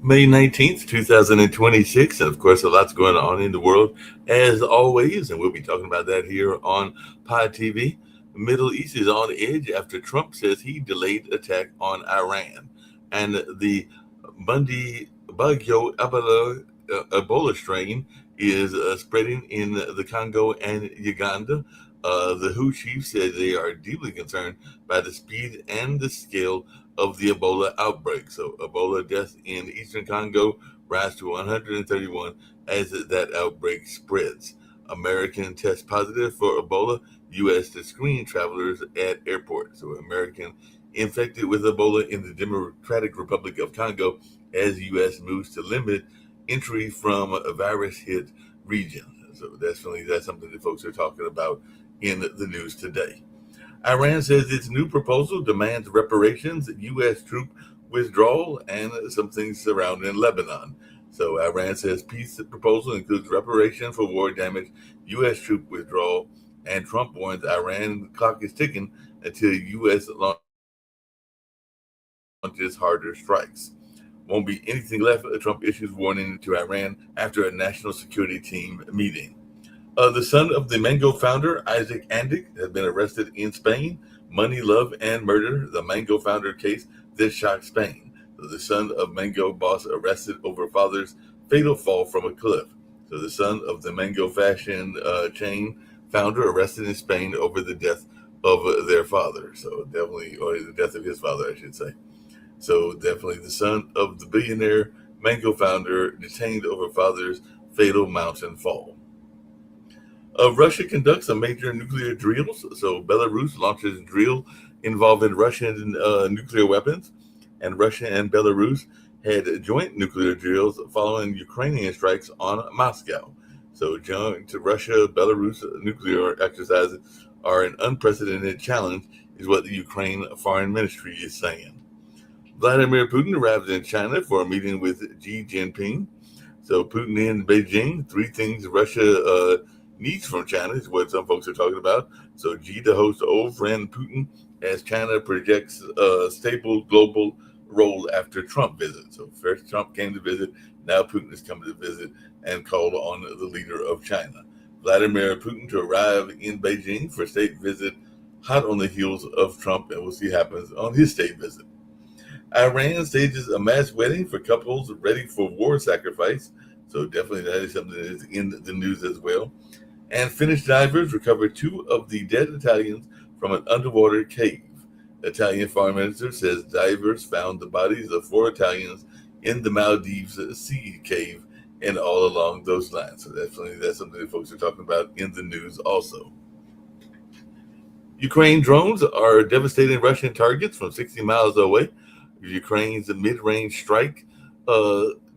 May 19th, 2026. And of course, a lot's going on in the world as always. And we'll be talking about that here on Pod TV. The Middle East is on edge after Trump says he delayed attack on Iran. And the Bundy Bugyo Ebola strain is spreading in the Congo and Uganda. The WHO chief said they are deeply concerned by the speed and the scale of the Ebola outbreak. So, Ebola deaths in eastern Congo rise to 131 as that outbreak spreads. American test positive for Ebola, U.S. to screen travelers at airports. So, American infected with Ebola in the Democratic Republic of Congo as U.S. moves to limit entry from a virus hit region. So, that's something that folks are talking about in the news today. Iran says its new proposal demands reparations, U.S. troop withdrawal, and some things surrounding Lebanon. So Iran says peace proposal includes reparation for war damage, U.S. troop withdrawal, and Trump warns Iran clock is ticking until U.S. launches harder strikes. Won't be anything left. Trump issues warning to Iran after a national security team meeting. The son of the Mango founder, Isaac Andic, has been arrested in Spain. Money, love, and murder, the Mango founder case that shocked Spain. The son of Mango boss arrested over father's fatal fall from a cliff. So the son of the Mango fashion chain founder arrested in Spain over the death of their father. So definitely, or the death of his father, I should say. So definitely the son of the billionaire Mango founder detained over father's fatal mountain fall. Russia conducts a major nuclear drills. So Belarus launches drill involving Russian nuclear weapons, and Russia and Belarus had joint nuclear drills following Ukrainian strikes on Moscow. So joint Russia Belarus nuclear exercises are an unprecedented challenge, is what the Ukraine Foreign Ministry is saying. Vladimir Putin arrived in China for a meeting with Xi Jinping. So Putin in Beijing, three things Russia needs from China is what some folks are talking about. So Xi to host old friend Putin as China projects a stable global role after Trump visit. So first Trump came to visit, now Putin is coming to visit and called on the leader of China. Vladimir Putin to arrive in Beijing for state visit, hot on the heels of Trump, and we'll see what happens on his state visit. Iran stages a mass wedding for couples ready for war sacrifice. So definitely that is something that is in the news as well. And Finnish divers recovered two of the dead Italians from an underwater cave. The Italian foreign minister says divers found the bodies of four Italians in the Maldives sea cave and all along those lines. So definitely that's something that folks are talking about in the news also. Ukraine drones are devastating Russian targets from 60 miles away. Ukraine's mid-range strike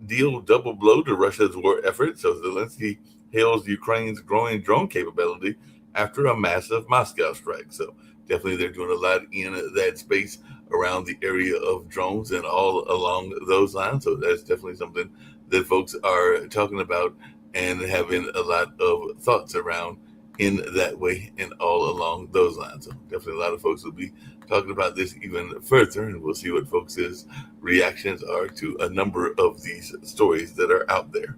deal double blow to Russia's war effort. So Zelensky hails Ukraine's growing drone capability after a massive Moscow strike. So definitely they're doing a lot in that space around the area of drones and all along those lines. So that's definitely something that folks are talking about and having a lot of thoughts around in that way and all along those lines. So definitely a lot of folks will be talking about this even further, and we'll see what folks' reactions are to a number of these stories that are out there.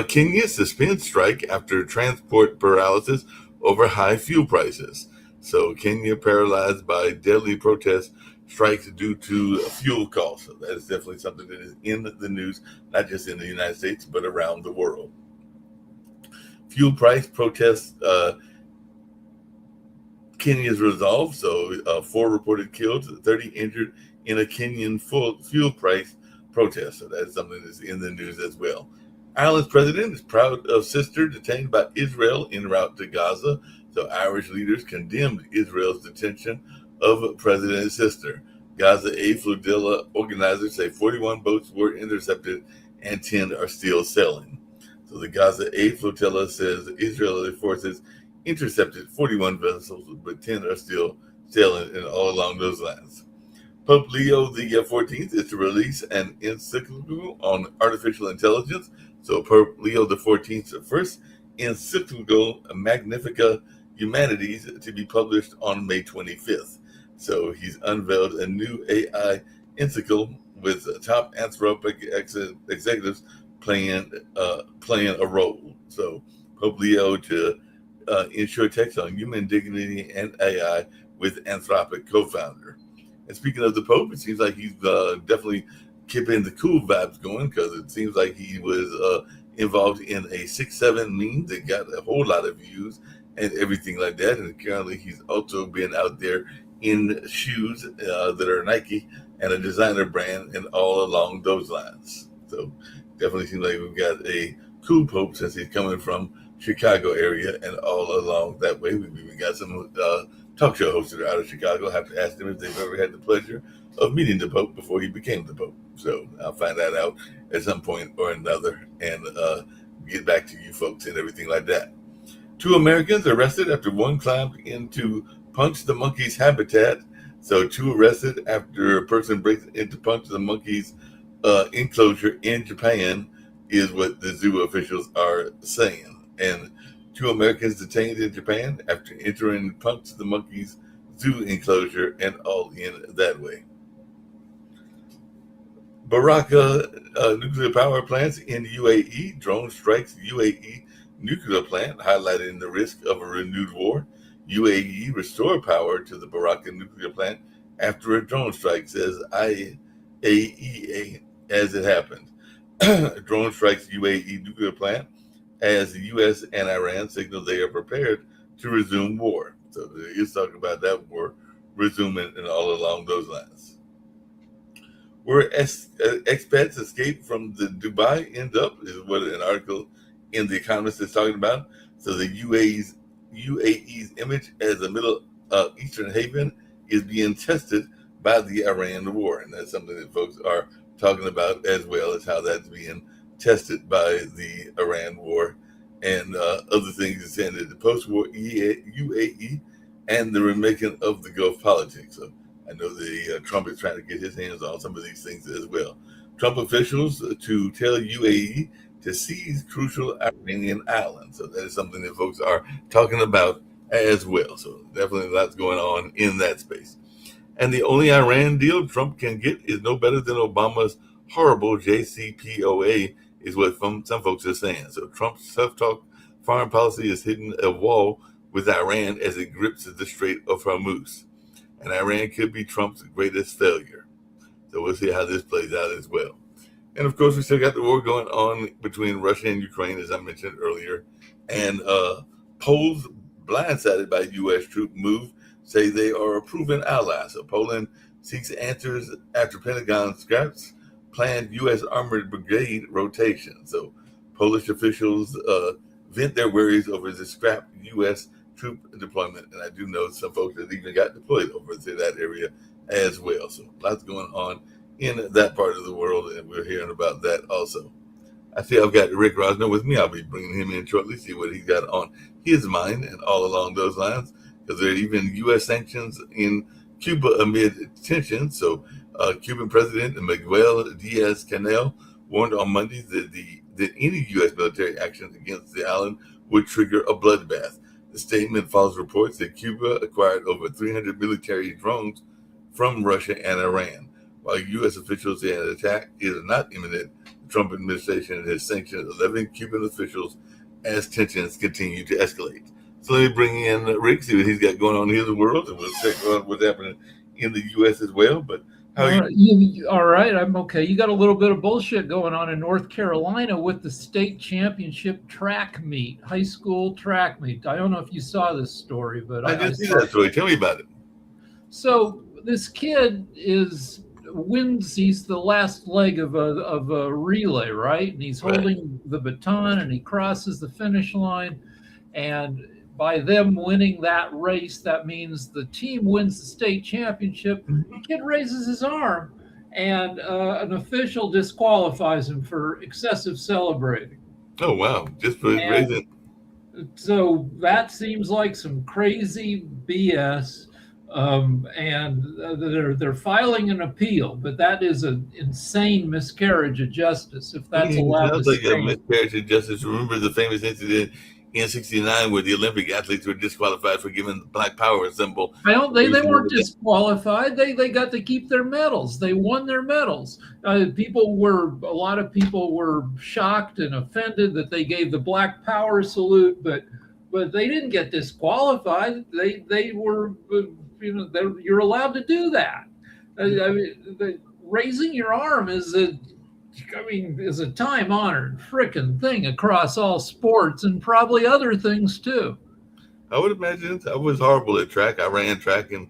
Kenya suspends strike after transport paralysis over high fuel prices. So Kenya paralyzed by deadly protest strikes due to fuel costs. So that is definitely something that is in the news, not just in the United States, but around the world. Fuel price protests Kenya's resolved. So 4 reported killed, 30 injured in a Kenyan fuel price protest. So that's something that's in the news as well. Ireland's president is proud of sister detained by Israel en route to Gaza. So Irish leaders condemned Israel's detention of President's sister. Gaza aid flotilla organizers say 41 boats were intercepted and 10 are still sailing. So the Gaza aid flotilla says Israeli forces intercepted 41 vessels, but 10 are still sailing and all along those lines. Pope Leo the 14th is to release an encyclical on artificial intelligence. So Pope Leo the 14th's first encyclical Magnifica Humanities to be published on May 25th. So he's unveiled a new AI encyclical with top Anthropic executives playing a role. So Pope Leo to ensure text on human dignity and AI with Anthropic co-founder. And speaking of the Pope, it seems like he's definitely keeping the cool vibes going because it seems like he was involved in a 6-7 meme that got a whole lot of views and everything like that. And currently, he's also been out there in shoes that are Nike and a designer brand, and all along those lines. So definitely seems like we've got a cool Pope since he's coming from Chicago area and all along that way. We've even got some talk show hosts that are out of Chicago. I have to ask them if they've ever had the pleasure of meeting the Pope before he became the Pope. So I'll find that out at some point or another and get back to you folks and everything like that. 2 Americans arrested after one climbed into Punch the Monkey's habitat. So 2 arrested after a person breaks into Punch the Monkey's enclosure in Japan is what the zoo officials are saying. And 2 Americans detained in Japan after entering Punch the Monkey's zoo enclosure and all in that way. Baraka nuclear power plants in UAE. Drone strikes UAE nuclear plant, highlighting the risk of a renewed war. UAE restored power to the Baraka nuclear plant after a drone strike, says IAEA as it happened. Drone strikes UAE nuclear plant as the U.S. and Iran signal they are prepared to resume war. So he's talking about that war resuming and all along those lines. Where expats escape from the Dubai end up is what an article in The Economist is talking about. So the UAE's image as a Middle Eastern haven is being tested by the Iran war. And that's something that folks are talking about as well as how that's being tested by the Iran war and other things is saying that the post-war UAE and the remaking of the Gulf politics. So I know the Trump is trying to get his hands on some of these things as well. Trump officials to tell UAE to seize crucial Iranian islands. So that is something that folks are talking about as well. So definitely lots going on in that space. And the only Iran deal Trump can get is no better than Obama's horrible JCPOA, is what some folks are saying. So Trump's self-talk foreign policy is hitting a wall with Iran as it grips the Strait of Hormuz. And Iran could be Trump's greatest failure. So we'll see how this plays out as well. And of course, we still got the war going on between Russia and Ukraine, as I mentioned earlier. And Poles, blindsided by U.S. troop move, say they are a proven ally. So Poland seeks answers after Pentagon scraps planned U.S. armored brigade rotation. So Polish officials vent their worries over the scrapped U.S. troop deployment. And I do know some folks that even got deployed over to that area as well. So lots going on in that part of the world, and we're hearing about that also. I see I've got Rick Rosner with me. I'll be bringing him in shortly, see what he's got on his mind and all along those lines, because there are even U.S. sanctions in Cuba amid tension. So Cuban President Miguel Diaz-Canel warned on Monday that any U.S. military action against the island would trigger a bloodbath. The statement follows reports that Cuba acquired over 300 military drones from Russia and Iran. While U.S. officials say an attack is not imminent, the Trump administration has sanctioned 11 Cuban officials as tensions continue to escalate. So let me bring in Rick, see what he's got going on here in the world, and we'll check on what's happening in the U.S. as well. But how are you? All right, I'm okay. You got a little bit of bullshit going on in North Carolina with the state championship track meet, high school track meet. I don't know if you saw this story, but I didn't see that story. Tell me about it. So this kid wins. He's the last leg of a relay, right? And he's holding the baton, and he crosses the finish line. And by them winning that race, that means the team wins the state championship. The kid raises his arm, and an official disqualifies him for excessive celebrating. Oh, wow. Just for raising. So that seems like some crazy BS. And they're filing an appeal, but that is an insane miscarriage of justice. If that's allowed to stand. Sounds like a miscarriage of justice. Remember the famous incident in '69, where the Olympic athletes were disqualified for giving the Black Power symbol. I don't. They weren't disqualified. They got to keep their medals. They won their medals. A lot of people were shocked and offended that they gave the Black Power salute, but they didn't get disqualified. They were, you're allowed to do that. Raising your arm is a time honored frickin' thing across all sports and probably other things too. I would imagine I was horrible at track. I ran track, and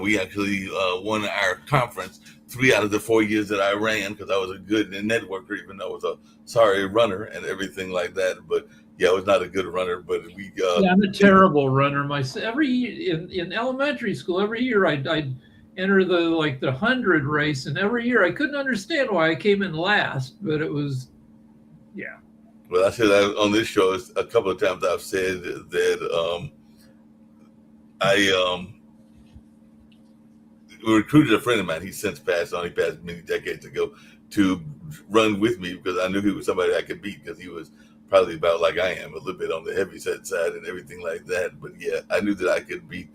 we actually won our conference 3 out of the 4 years that I ran because I was a good networker, even though I was a sorry runner and everything like that. But yeah, I was not a good runner. But I'm a terrible runner. Every year in elementary school, every year I'd enter the 100 race, and every year I couldn't understand why I came in last, but it was, yeah. Well, I said on this show a couple of times I've said that I recruited a friend of mine. He's since passed on. He passed many decades ago to run with me because I knew he was somebody I could beat because he was probably about like I am, a little bit on the heavy set side and everything like that. But yeah, I knew that I could beat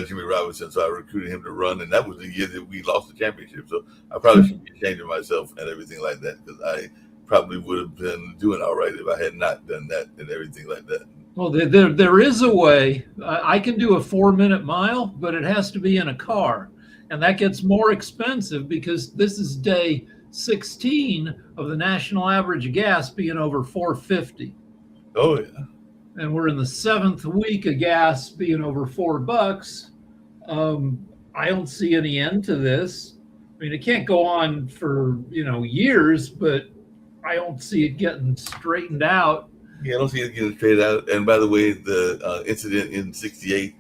Jimmy Robinson, so I recruited him to run, and that was the year that we lost the championship. So I probably should be ashamed of myself and everything like that because I probably would have been doing all right if I had not done that and everything like that. Well, there is a way. I can do a 4-minute mile, but it has to be in a car, and that gets more expensive because this is day 16 of the national average of gas being over 4.50. Oh yeah. And we're in the 7th week of gas being over $4. I don't see any end to this. I mean, it can't go on for years, but I don't see it getting straightened out. Yeah, I don't see it getting straightened out. And by the way, the incident in '68,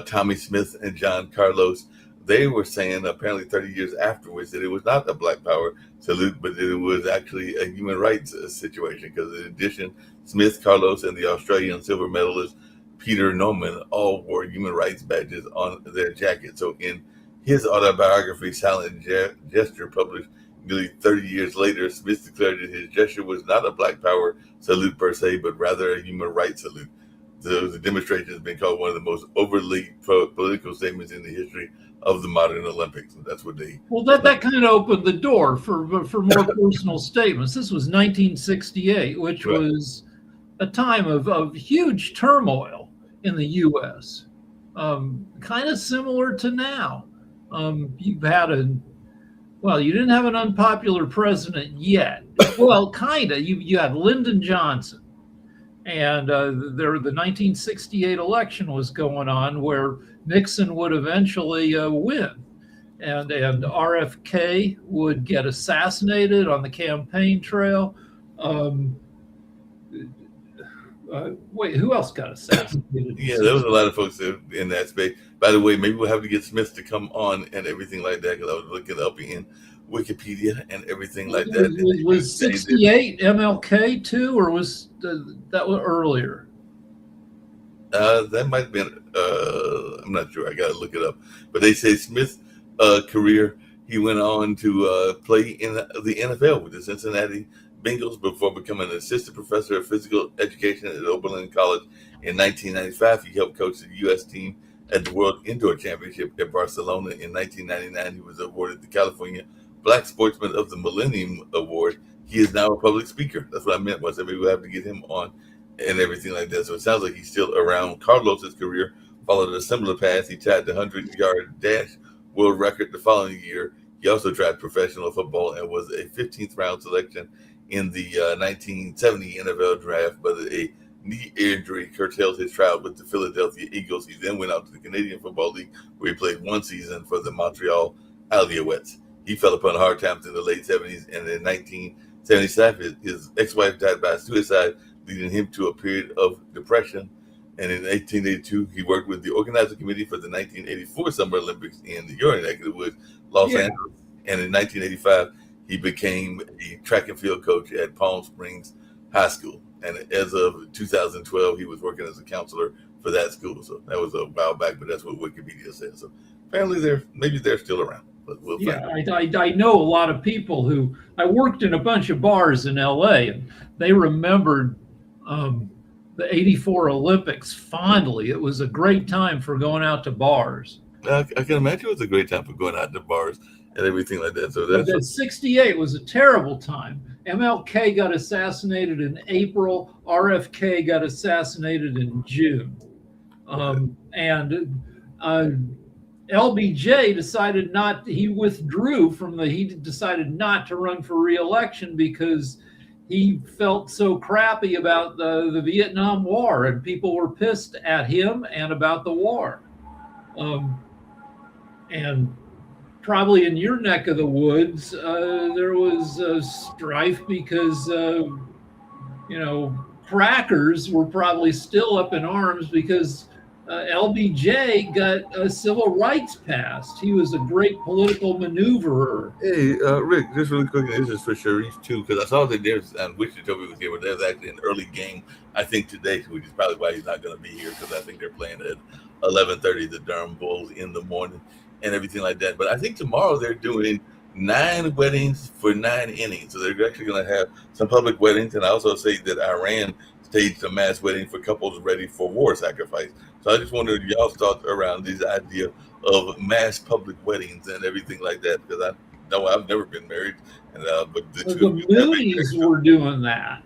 Tommy Smith and John Carlos, they were saying apparently 30 years afterwards that it was not a Black Power salute, but that it was actually a human rights situation. Because in addition, Smith, Carlos, and the Australian silver medalist Peter Norman all wore human rights badges on their jackets. So in his autobiography, Silent Gesture, published nearly 30 years later, Smith declared that his gesture was not a Black Power salute per se, but rather a human rights salute. The demonstration has been called one of the most overtly political statements in the history of the modern Olympics. And that's what they. Well, that kind of opened the door for more personal statements. This was 1968, which Right. was a time of huge turmoil in the U.S. Kind of similar to now. You've had you didn't have an unpopular president yet. Well, kind of. You had Lyndon Johnson. And the 1968 election was going on where Nixon would eventually win. And RFK would get assassinated on the campaign trail. Wait, who else got assassinated? Yeah, there was a lot of folks in that space. By the way, maybe we'll have to get Smith to come on and everything like that because I was looking up in Wikipedia and everything like that. Was 68 MLK too, or was that was earlier? That might have been. I'm not sure. I got to look it up. But they say Smith's career, he went on to play in the NFL with the Cincinnati Bengals before becoming an assistant professor of physical education at Oberlin College in 1995. He helped coach the U.S. team at the World Indoor Championship at Barcelona in 1999. He was awarded the California Black Sportsman of the Millennium Award. He is now a public speaker. That's what I meant. Was maybe we'll have to get him on and everything like that. So it sounds like he's still around. Carlos's career followed a similar path. He tied the 100-yard dash world record the following year. He also tried professional football and was a 15th round selection in the 1970 NFL draft, but a knee injury curtailed his trial with the Philadelphia Eagles. He then went out to the Canadian Football League, where he played one season for the Montreal Alouettes. He fell upon hard times in the late 70s, and in 1977, his ex-wife died by suicide, leading him to a period of depression. And in 1882, he worked with the organizing committee for the 1984 Summer Olympics in your neck of the woods, Los Angeles. And in 1985, he became a track and field coach at Palm Springs High School. And as of 2012, he was working as a counselor for that school. So that was a while back, but that's what Wikipedia says. So apparently they're still around. But we'll find out. I know a lot of people who, I worked in a bunch of bars in LA, and they remembered the '84 Olympics fondly. It was a great time for going out to bars. I can imagine it was a great time for going out to bars and everything like that. So But that's that '68 was a terrible time. MLK got assassinated in April. RFK got assassinated in June. And LBJ decided not, he withdrew from he decided not to run for reelection because he felt so crappy about the Vietnam War, and people were pissed at him and about the war. Um, and probably in your neck of the woods, there was strife because crackers were probably still up in arms because LBJ got civil rights passed. He was a great political maneuverer. Hey, Rick, just really quick, this is for Sharice too, because I saw that there's, and Wichita was here, but there's actually an early game, I think today, which is probably why he's not going to be here, because I think they're playing at 11:30, the Durham Bulls in the morning, and everything like that. But I think tomorrow they're doing 9 weddings for 9 innings, so they're actually going to have some public weddings, and I also say that Iran staged a mass wedding for couples ready for war sacrifice. So I just wondered y'all's thoughts around this idea of mass public weddings and everything like that, because I know I've never been married, and but the two of The you have been Moonies married. were doing that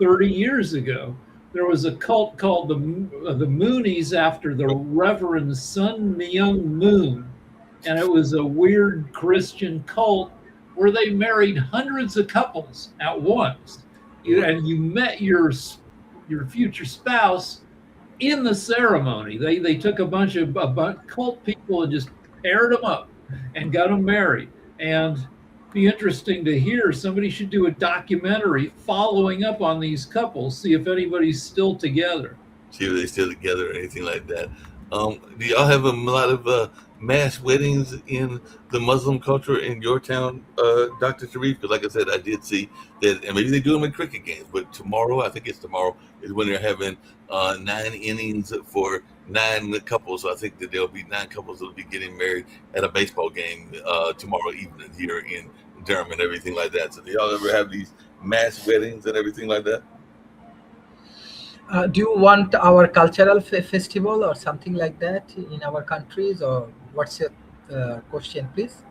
30 years ago. There was a cult called the Moonies after the Reverend Sun Myung Moon, and it was a weird Christian cult where they married hundreds of couples at once. And you met your future spouse in the ceremony. They took a bunch of cult people and just paired them up and got them married. And be interesting to hear. Somebody should do a documentary following up on these couples, see if anybody's still together. See if they still together or anything like that. Do y'all have a lot of mass weddings in the Muslim culture in your town, Dr. Sharif? Because, like I said, I did see that, and maybe they do them in cricket games, but tomorrow, I think it's tomorrow, is when they're having 9 innings for 9 couples. So I think that there'll be 9 couples that'll be getting married at a baseball game tomorrow evening here in Durham and everything like that. So do y'all ever have these mass weddings and everything like that? Do you want our cultural festival or something like that in our countries, or what's your question, please?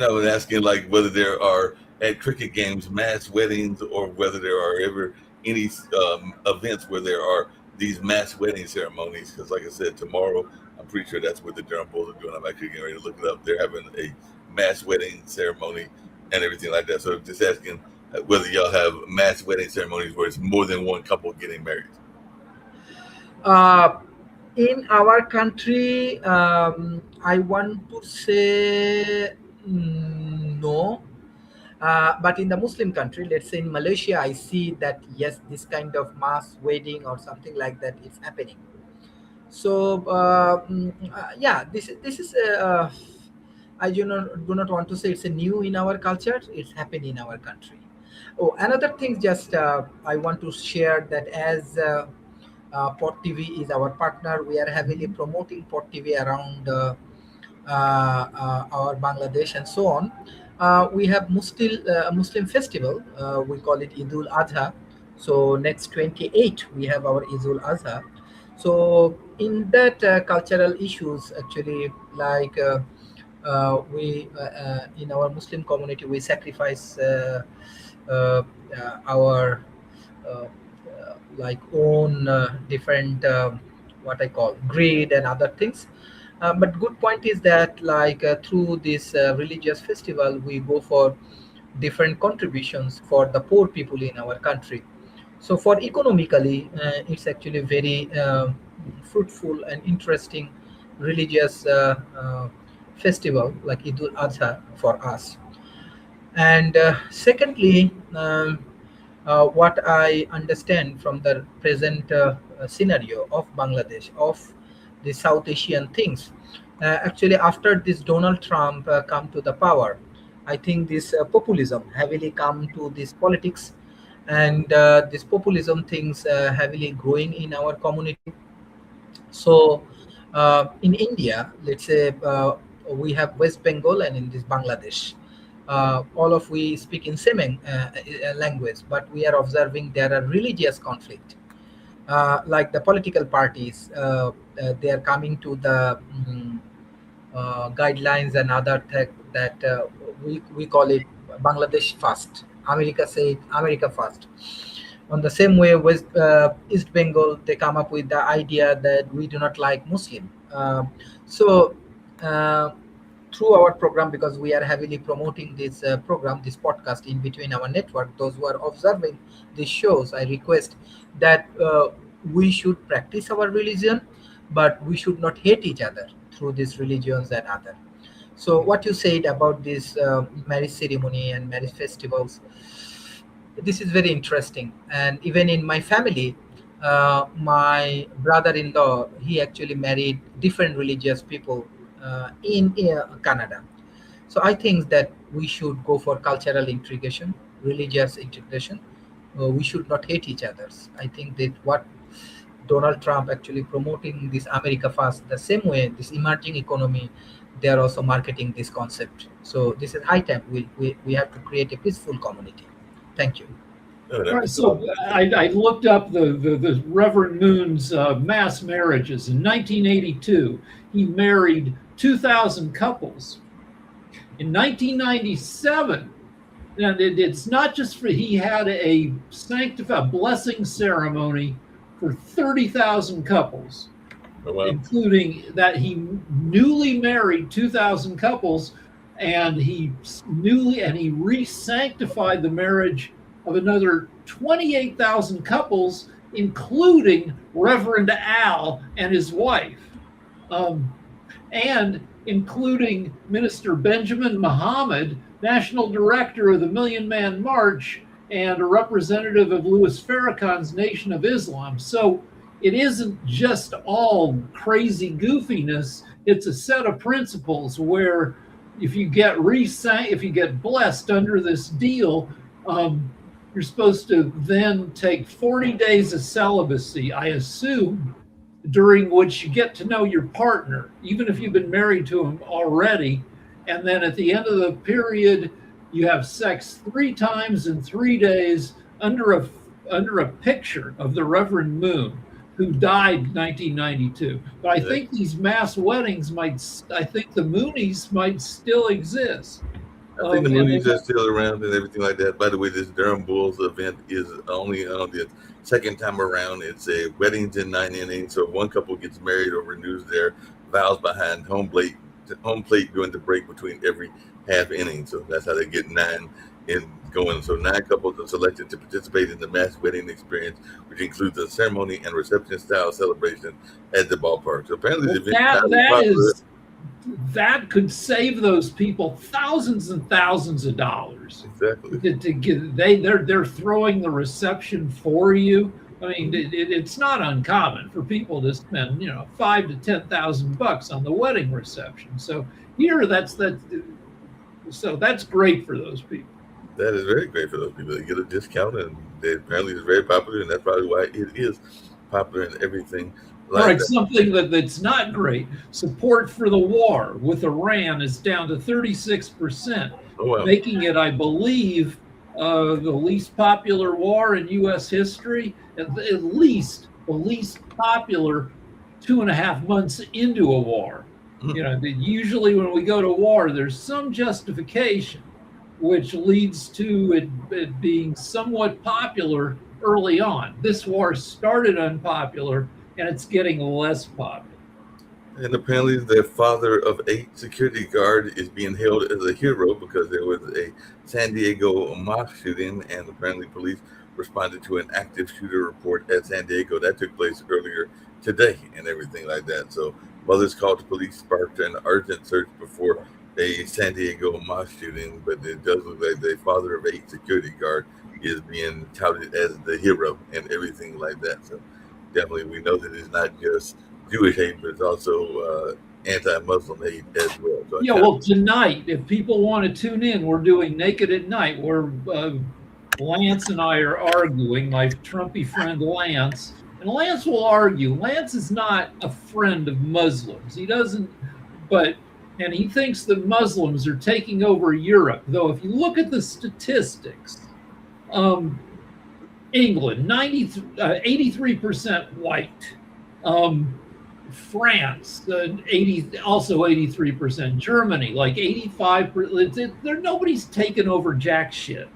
I was asking like whether there are at cricket games mass weddings or whether there are ever any events where there are these mass wedding ceremonies. Because like I said, tomorrow I'm pretty sure that's what the Durham Bulls are doing. I'm actually getting ready to look it up. They're having a mass wedding ceremony and everything like that. So just asking whether y'all have mass wedding ceremonies where it's more than one couple getting married. Uh, in our country, I want to say no. But in the Muslim country, let's say in Malaysia, I see that yes, this kind of mass wedding or something like that is happening. So yeah, this is I do not want to say it's a new in our culture. It's happening in our country. Oh, another thing, just I want to share that as Port TV is our partner, we are heavily promoting Port TV around our Bangladesh and so on. We have Muslim festival. We call it Idul Adha. So next 28 we have our Idul Adha. So in that cultural issues, actually, like we in our Muslim community, we sacrifice our uh, like own different what I call greed and other things. But good point is that like through this religious festival, we go for different contributions for the poor people in our country. So for economically, it's actually very fruitful and interesting religious festival like Idul Adha for us. And secondly, what I understand from the present scenario of Bangladesh, of the South Asian things, actually after this Donald Trump come to the power, I think this populism heavily come to this politics, and this populism things heavily growing in our community. So in India, let's say we have West Bengal and in this Bangladesh. all of we speak in same language, but we are observing there are religious conflict. Like the political parties, they are coming to the guidelines and other tech that we call it Bangladesh first. America said America first. On the same way, East Bengal, they come up with the idea that we do not like Muslim. So uh, through our program, because we are heavily promoting this program, this podcast in between our network, those who are observing these shows, I request that we should practice our religion, but we should not hate each other through these religions and other. So what you said about this marriage ceremony and marriage festivals, this is very interesting. And even in my family, my brother-in-law, he actually married different religious people in Canada. So I think that we should go for cultural integration, religious integration. We should not hate each others. I think that what Donald Trump actually promoting this America first, the same way this emerging economy, they are also marketing this concept. So this is high time. We have to create a peaceful community. Thank you. No, that All right, makes a lot so of sense. I looked up the Reverend Moon's mass marriages. In 1982, he married 2,000 couples. In 1997, and it's not just for, he had a sanctified blessing ceremony for 30,000 couples, Oh, wow. including that he newly married 2,000 couples, and he re-sanctified the marriage of another 28,000 couples, including Reverend Al and his wife, and including Minister Benjamin Muhammad, National Director of the Million Man March, and a representative of Louis Farrakhan's Nation of Islam. So it isn't just all crazy goofiness. It's a set of principles where if you get blessed under this deal, you're supposed to then take 40 days of celibacy, I assume, during which you get to know your partner, even if you've been married to him already. And then at the end of the period, you have sex 3 times in 3 days under a picture of the Reverend Moon, who died in 1992. But I think these mass weddings I think the Moonies might still exist. I think the And movies are still around and everything like that. By the way, this Durham Bulls event is only on the second time around. It's a weddings in 9 innings. So if one couple gets married or renews their vows behind home plate during the break between every half inning. So that's how they get 9 in going. So 9 couples are selected to participate in the mass wedding experience, which includes a ceremony and reception style celebration at the ballpark. So apparently the event is highly popular. that could save those people thousands and thousands of dollars. Exactly. To get they're throwing the reception for you. I mean, it's not uncommon for people to spend $5,000 to $10,000 on the wedding reception. So here, that's great for those people. That is very great for those people. They get a discount, and apparently it's very popular, and that's probably why it is popular and everything. All right, something that's not great. Support for the war with Iran is down to 36%, making it, I believe, the least popular war in U.S. history, at least the least popular 2.5 months into a war. Usually when we go to war, there's some justification, which leads to it being somewhat popular early on. This war started unpopular, and it's getting less popular. And apparently the father of 8 security guard is being hailed as a hero because there was a San Diego mosque shooting, and apparently police responded to an active shooter report at San Diego that took place earlier today and everything like that. So mothers called the police, sparked an urgent search before a San Diego mosque shooting, but it does look like the father of 8 security guard is being touted as the hero and everything like that. So definitely we know that it's not just Jewish hate, but it's also anti-Muslim hate as well. So well, tonight, if people want to tune in, we're doing Naked at Night, where Lance and I are arguing, my Trumpy friend Lance. And Lance will argue. Lance is not a friend of Muslims. He doesn't, but and he thinks that Muslims are taking over Europe. Though, if you look at the statistics, um, England, 83% white. France, 80, also 83%. Germany, like 85%. Nobody's taken over jack shit.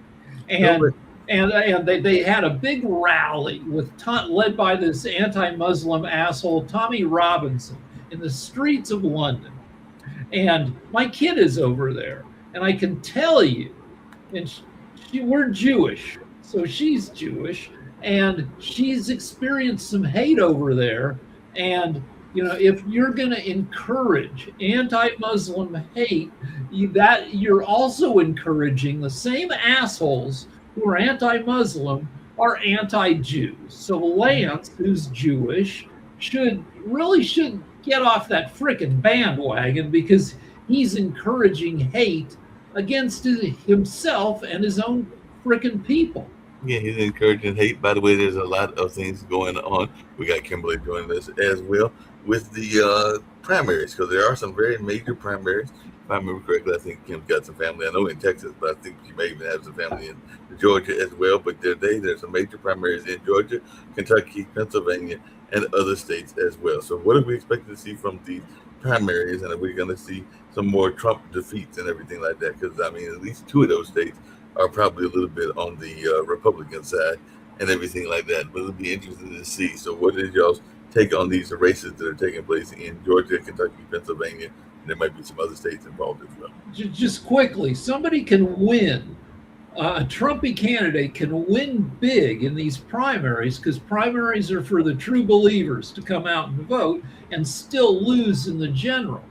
No, And they had a big rally led by this anti-Muslim asshole Tommy Robinson in the streets of London. And my kid is over there, and I can tell you, and we're Jewish, so she's Jewish, and she's experienced some hate over there. And if you're going to encourage anti-Muslim hate, you're also encouraging the same assholes who are anti-Muslim are anti-Jews. So Lance, who's Jewish, should get off that frickin' bandwagon, because he's encouraging hate against himself and his own frickin' people. Yeah, he's encouraging hate. By the way, there's a lot of things going on. We got Kimberly joining us as well with the primaries, because there are some very major primaries. If I remember correctly, I think Kim's got some family. I know in Texas, but I think she may even have some family in Georgia as well. But there's some major primaries in Georgia, Kentucky, Pennsylvania, and other states as well. So what are we expecting to see from these primaries? And are we going to see some more Trump defeats and everything like that? Because, I mean, at least two of those states are probably a little bit on the Republican side and everything like that. But it'll be interesting to see. So what is y'all's take on these races that are taking place in Georgia, Kentucky, Pennsylvania? And there might be some other states involved as well. Just quickly, somebody can win. A Trumpy candidate can win big in these primaries, because primaries are for the true believers to come out and vote, and still lose in the general.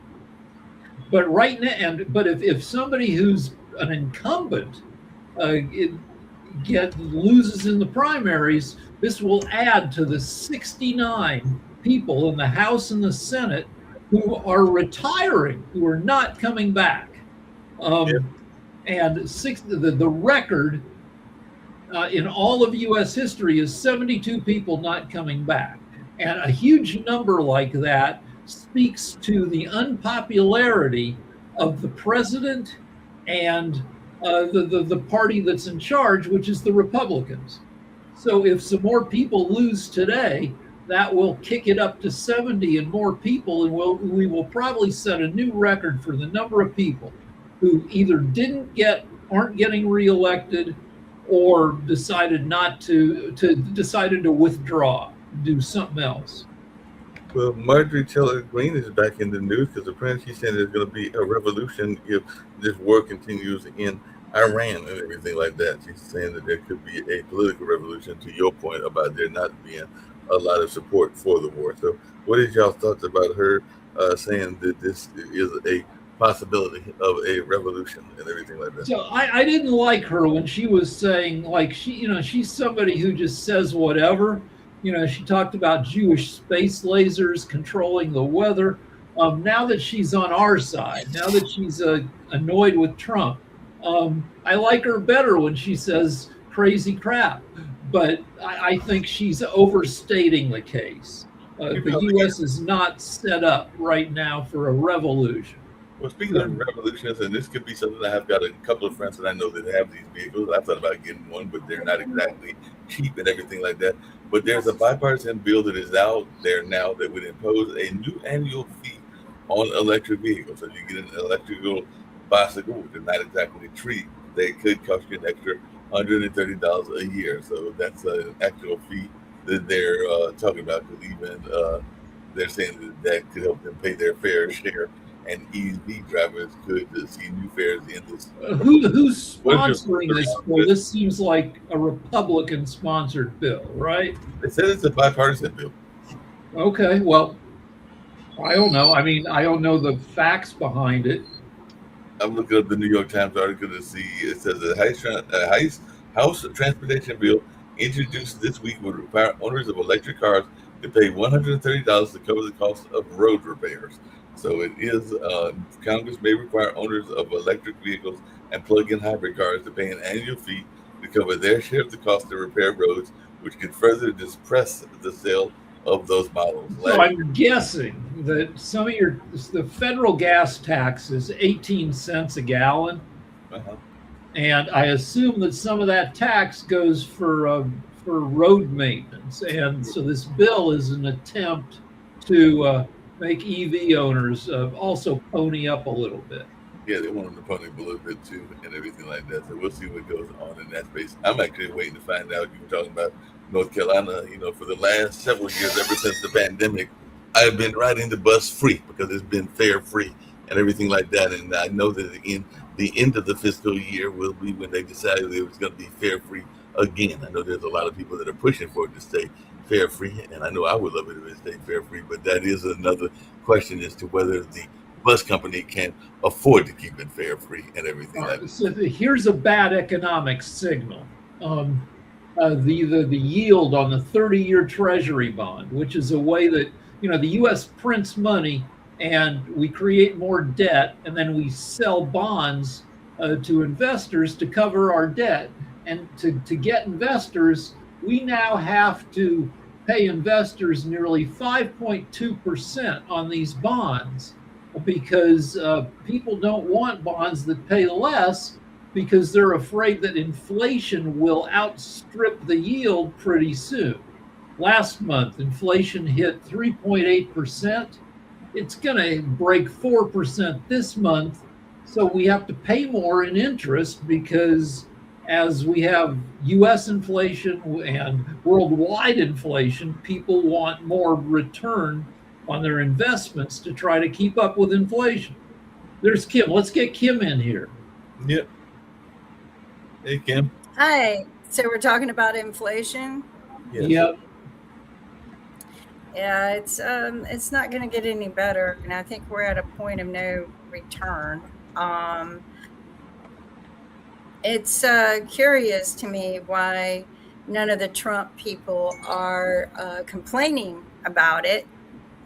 But right now, but if somebody who's an incumbent loses in the primaries, this will add to the 69 people in the House and the Senate who are retiring, who are not coming back. And the record in all of U.S. history is 72 people not coming back. And a huge number like that speaks to the unpopularity of the president and the party that's in charge, which is the Republicans. So if some more people lose today, that will kick it up to 70 and more people, and we will probably set a new record for the number of people who either aren't getting reelected, or decided to withdraw, do something else. Well, Marjorie Taylor Greene is back in the news because apparently she's saying there's going to be a revolution if this war continues in Iran and everything like that. She's saying that there could be a political revolution, to your point about there not being a lot of support for the war. So what is y'all's thoughts about her saying that this is a possibility of a revolution and everything like that? So I didn't like her when she was saying, like, she's somebody who just says whatever. She talked about Jewish space lasers controlling the weather. Now that she's on our side, now that she's annoyed with Trump, I like her better when she says crazy crap. But I think she's overstating the case. The U.S. is not set up right now for a revolution. Well, speaking of revolutions, and this could be something, I have got a couple of friends that I know that have these vehicles. I thought about getting one, but they're not exactly cheap and everything like that. But there's a bipartisan bill that is out there now that would impose a new annual fee on electric vehicles. So you get an electrical bicycle, which is not exactly cheap. They could cost you an extra $130 a year. So that's an actual fee that they're talking about. Because even they're saying that could help them pay their fair share. And EV drivers could see new fares in this. Who's sponsoring this bill? This seems like a Republican-sponsored bill, right? They said it's a bipartisan bill. Okay, well, I don't know. I mean, I don't know the facts behind it. I'm looking up the New York Times article to see. It says the House Transportation Bill introduced this week would require owners of electric cars to pay $130 to cover the cost of road repairs. So it is, Congress may require owners of electric vehicles and plug-in hybrid cars to pay an annual fee to cover their share of the cost to repair roads, which could further depress the sale of those models. So I'm guessing that the federal gas tax is 18 cents a gallon. Uh-huh. And I assume that some of that tax goes for road maintenance. And so this bill is an attempt to make EV owners also pony up a little bit. Yeah, they want them to pony up a little bit too, and everything like that. So we'll see what goes on in that space. I'm actually waiting to find out. You were talking about North Carolina. For the last several years, ever since the pandemic, I've been riding the bus free because it's been fare free and everything like that. And I know that in the end of the fiscal year will be when they decided it was going to be fare free again. I know there's a lot of people that are pushing for it to stay fare free, and I know I would love it if it stayed fare free. But that is another question as to whether the bus company can afford to keep it fare free and everything like that. So here's a bad economic signal. The yield on the 30-year Treasury bond, which is a way that the U.S. prints money and we create more debt, and then we sell bonds to investors to cover our debt. And to get investors, we now have to pay investors nearly 5.2% on these bonds, because people don't want bonds that pay less because they're afraid that inflation will outstrip the yield pretty soon. Last month, inflation hit 3.8%. It's going to break 4% this month. So we have to pay more in interest because as we have US inflation and worldwide inflation, people want more return on their investments to try to keep up with inflation. There's Kim. Let's get Kim in here. Yep. Hey, Kim. Hi. So we're talking about inflation. Yes. Yep. Yeah, it's not going to get any better, and I think we're at a point of no return. It's curious to me why none of the Trump people are complaining about it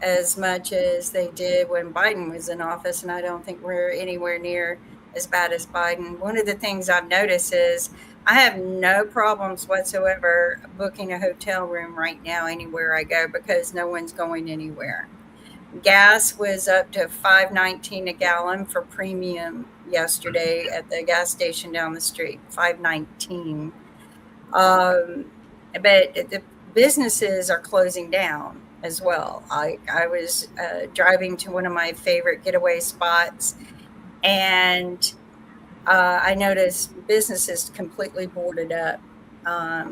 as much as they did when Biden was in office, and I don't think we're anywhere near as bad as Biden. One of the things I've noticed is I have no problems whatsoever booking a hotel room right now anywhere I go because no one's going anywhere. Gas was up to $5.19 a gallon for premium yesterday at the gas station down the street, $5.19. But the businesses are closing down as well. I was driving to one of my favorite getaway spots, and I noticed businesses completely boarded up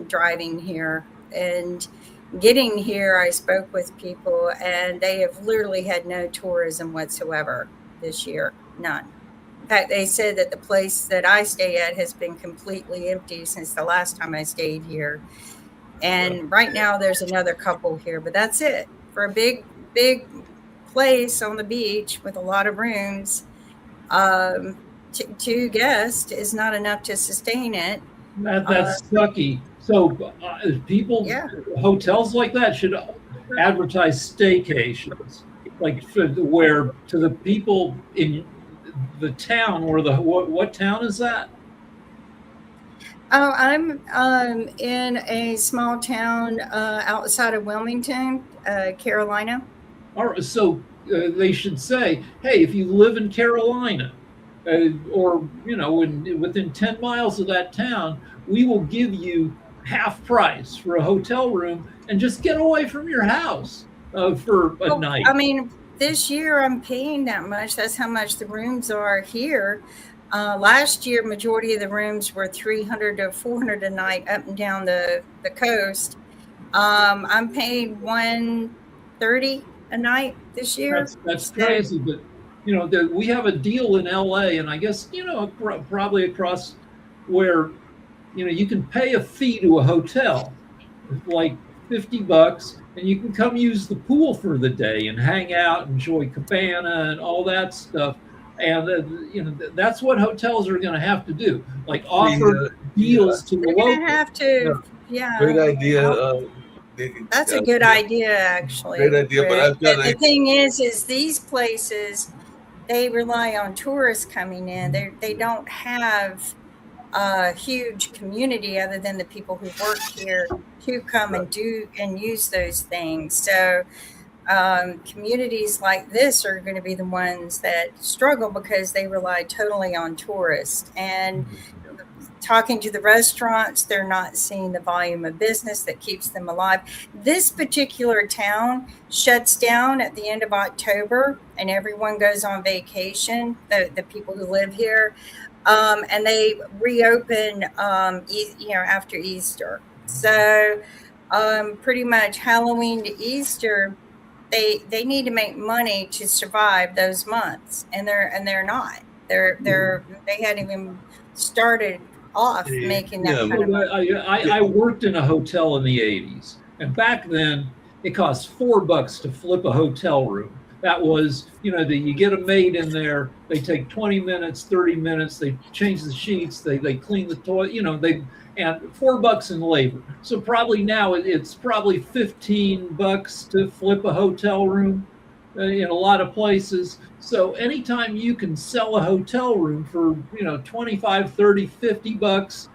driving here. And getting here, I spoke with people, and they have literally had no tourism whatsoever this year, none. In fact, they said that the place that I stay at has been completely empty since the last time I stayed here. And right now there's another couple here, but that's it. For a big place on the beach with a lot of rooms, 2 guests is not enough to sustain it. That's sucky. So people, hotels like that should advertise staycations, like where to the people in the town where what town is that? Oh, I'm in a small town outside of Wilmington, Carolina. All right, so they should say, hey, if you live in Carolina, or within 10 miles of that town, we will give you half price for a hotel room and just get away from your house for a night. I mean, this year I'm paying that much. That's how much the rooms are here. Last year, majority of the rooms were $300 to $400 a night up and down the coast. I'm paying $130 a night this year. That's crazy, but we have a deal in LA, and I guess probably across where you can pay a fee to a hotel, like $50, and you can come use the pool for the day and hang out, enjoy cabana and all that stuff. And that's what hotels are going to have to do, like offer deals to the locals. They're going to have to, Great idea. That's a good idea, actually. Great idea, but the thing is these places, they rely on tourists coming in. They don't have a huge community other than the people who work here to come Right. and do and use those things. So communities like this are going to be the ones that struggle because they rely totally on tourists. And Yeah. talking to the restaurants, they're not seeing the volume of business that keeps them alive. This particular town shuts down at the end of October and everyone goes on vacation, the people who live here. And they reopen, after Easter. So pretty much Halloween to Easter, they need to make money to survive those months, and they're not. They hadn't even started off making that Yeah. kind of Well, money. Yeah. I worked in a hotel in the 80s, and back then it cost $4 to flip a hotel room. That was, you get a maid in there, they take 20 minutes, 30 minutes, they change the sheets, they clean the toilet, and $4 in labor. So probably now it's probably $15 to flip a hotel room in a lot of places. So anytime you can sell a hotel room for, 25, 30, $50,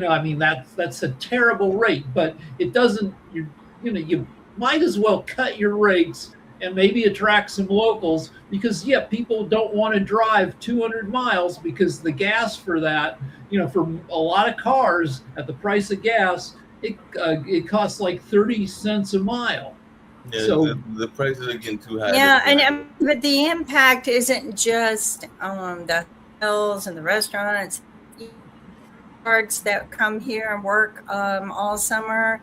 I mean, that's a terrible rate, but it doesn't, you might as well cut your rates and maybe attract some locals because, yeah, people don't want to drive 200 miles because the gas for that, for a lot of cars at the price of gas, it costs like 30 cents a mile. Yeah, So the prices are getting too high. Yeah, and but the impact isn't just on the hotels and the restaurants. Guards that come here and work all summer.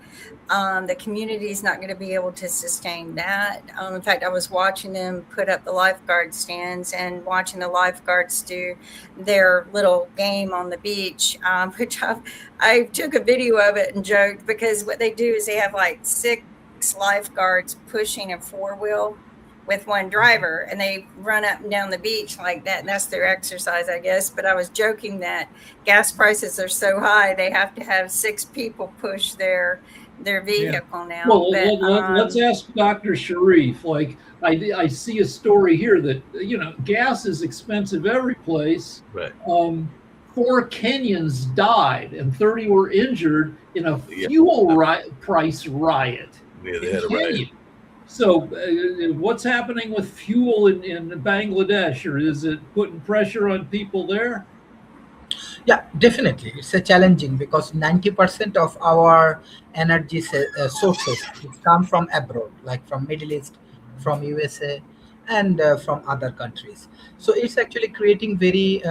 The community is not going to be able to sustain that. In fact, I was watching them put up the lifeguard stands and watching the lifeguards do their little game on the beach, which I took a video of it and joked because what they do is they have like six lifeguards pushing a four wheel with one driver and they run up and down the beach like that, and that's their exercise, I guess. But I was joking that gas prices are so high they have to have six people push their yeah. vehicle now. Well, But let's ask Dr. Sharif. Like, I see a story here that, gas is expensive every place. Right. 4 Kenyans died and 30 were injured in a Yeah. fuel price riot Yeah, they in had a Kenya. riot. So, what's happening with fuel in Bangladesh, or is it putting pressure on people there? Yeah, definitely. It's a challenging because 90% of our energy sources come from abroad, like from Middle East, from USA, and from other countries. So it's actually creating very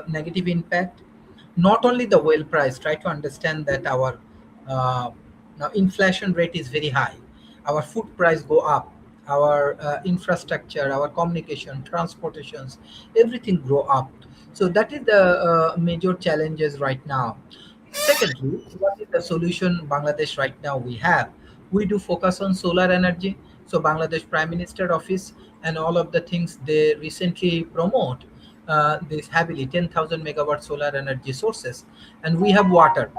negative impact. Not only the oil price, try to understand that our uh, now inflation rate is very high. Our food price go up. Our infrastructure, our communication, transportations, everything grow up. So that is the major challenges right now. Secondly, what is the solution Bangladesh right now we have? We do focus on solar energy. So Bangladesh Prime Minister Office and all of the things they recently promote this heavily 10,000 megawatt solar energy sources, and we have water.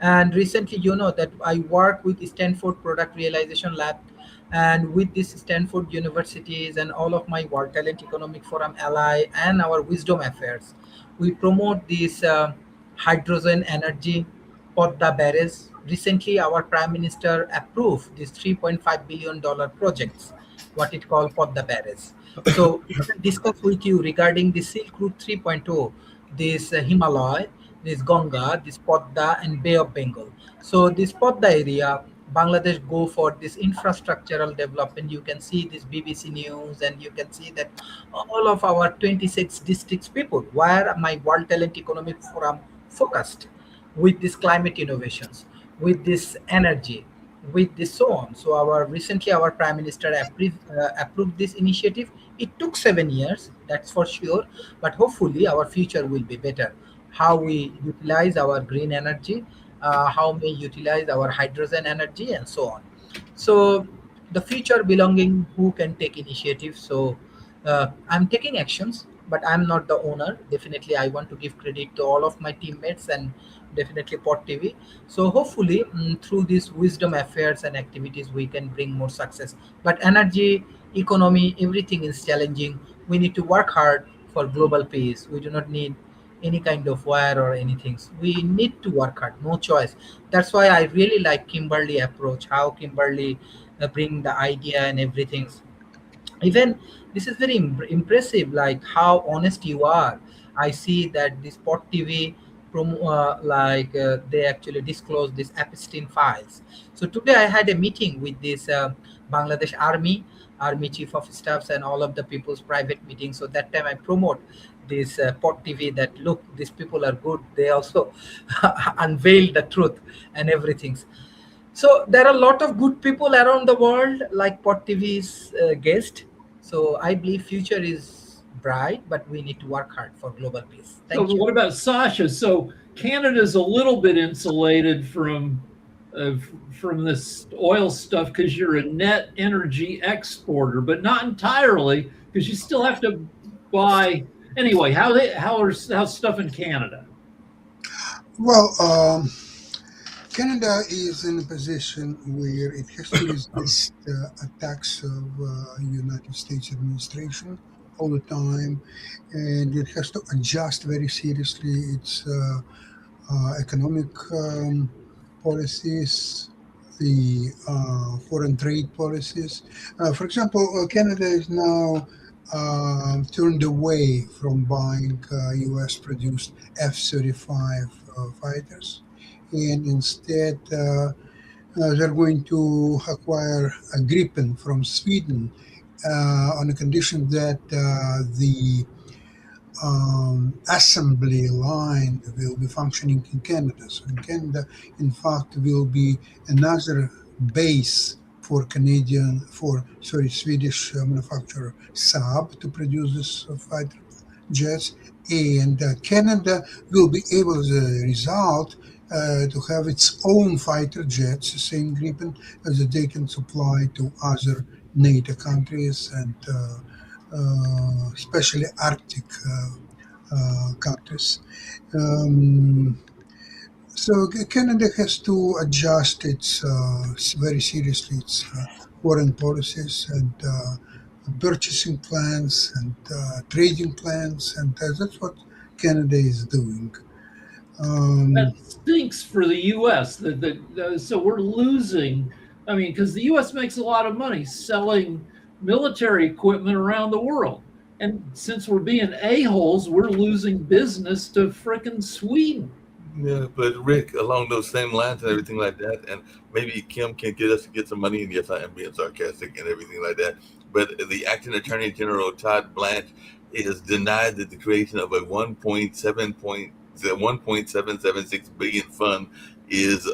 And recently, that I work with Stanford Product Realization Lab, and with this Stanford universities and all of my World Talent Economic Forum ally and our Wisdom Affairs, we promote this hydrogen energy Podda barrage. Recently, our Prime Minister approved this $3.5 billion projects, what it called Podda barrage. So, we can discuss with you regarding the Silk Route 3.0, this Himalaya, this Ganga, this Podda, and Bay of Bengal. So, this Podda area, Bangladesh go for this infrastructural development. You can see this BBC News, and you can see that all of our 26 districts people, where my World Talent Economic Forum focused with this climate innovations, with this energy, with this so on. So our recently our Prime Minister approved this initiative. It took 7 years, that's for sure, but hopefully our future will be better. How we utilize our green energy, how we utilize our hydrogen energy, and so on. So the future belonging who can take initiative. So I'm taking actions, but I'm not the owner. Definitely I want to give credit to all of my teammates and definitely Pot TV. So hopefully, through these wisdom affairs and activities we can bring more success. But energy, economy, everything is challenging. We need to work hard for global peace. We do not need any kind of war or anything. We need to work hard, no choice. That's why I really like Kimberly approach, how Kimberly bring the idea and everything. Even this is very impressive, like how honest you are. I see that this Pot TV they actually disclose these epstein files. So today I had a meeting with this Bangladesh army chief of staffs and all of the people's private meetings. So that time I promote this Pot TV, that look, these people are good, they also unveil the truth and everything. So there are a lot of good people around the world, like Pot TV's guest. So I believe future is bright, but we need to work hard for global peace. So Thank you. what about Sasha? So Canada's a little bit insulated uh, from this oil stuff because you're a net energy exporter, but not entirely because you still have to buy. Anyway, how's stuff in Canada? Well, Canada is in a position where it has to resist attacks of United States administration all the time, and it has to adjust very seriously its economic policies, the foreign trade policies. For example, Canada is now turned away from buying U.S. produced F-35 fighters, and instead they're going to acquire a Gripen from Sweden on the condition that the assembly line will be functioning in Canada. So in Canada, in fact, will be another base for Swedish manufacturer Saab to produce this fighter jets, and Canada will be able, as a result, to have its own fighter jets, the same Gripen, as they can supply to other NATO countries and especially Arctic countries. Um, so Canada has to adjust its very seriously its foreign policies and purchasing plans and trading plans, and that's what Canada is doing. That Um, stinks for the U.S. So we're losing. I mean, because the U.S. makes a lot of money selling military equipment around the world, and since we're being a holes, we're losing business to frickin' Sweden. Yeah, but Rick, along those same lines and everything like that, and maybe Kim can get us to get some money. And yes, I am being sarcastic and everything like that. But the acting Attorney General Todd Blanche is denied that the creation of a 1.776 billion fund is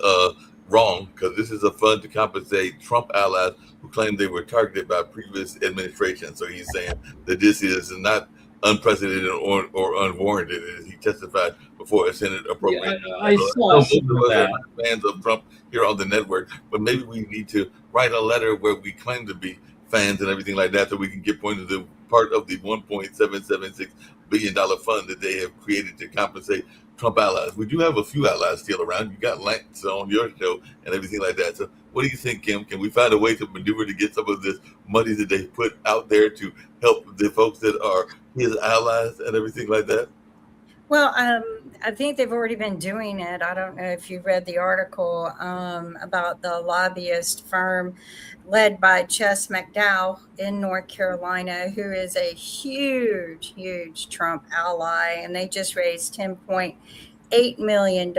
wrong because this is a fund to compensate Trump allies who claim they were targeted by previous administrations. So he's saying that this is not unprecedented or unwarranted, as he testified before a Senate Yeah, appropriation. I So I saw know most some of of us are that. not fans of Trump here on the network, but maybe we need to write a letter where we claim to be fans and everything like that, so we can get pointed to part of the $1.776 billion fund that they have created to compensate Trump allies. We do have a few allies still around. You got Lance on your show and everything like that. So what do you think, Kim? Can we find a way to maneuver to get some of this money that they put out there to help the folks that are his allies and everything like that? Well, I think they've already been doing it. I don't know if you read the article about the lobbyist firm led by Chess McDowell in North Carolina, who is a huge, huge Trump ally, and they just raised $10.8 million.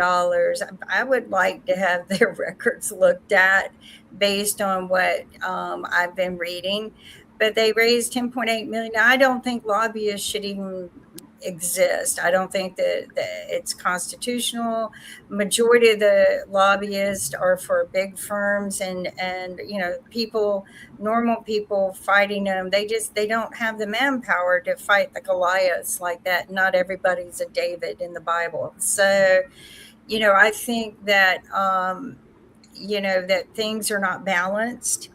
I would like to have their records looked at based on what I've been reading. But they raised 10.8 million. I don't think lobbyists should even exist. I don't think that it's constitutional. Majority of the lobbyists are for big firms, and people, normal people fighting them. They don't have the manpower to fight the Goliaths like that. Not everybody's a David in the Bible. So, I think that that things are not balanced.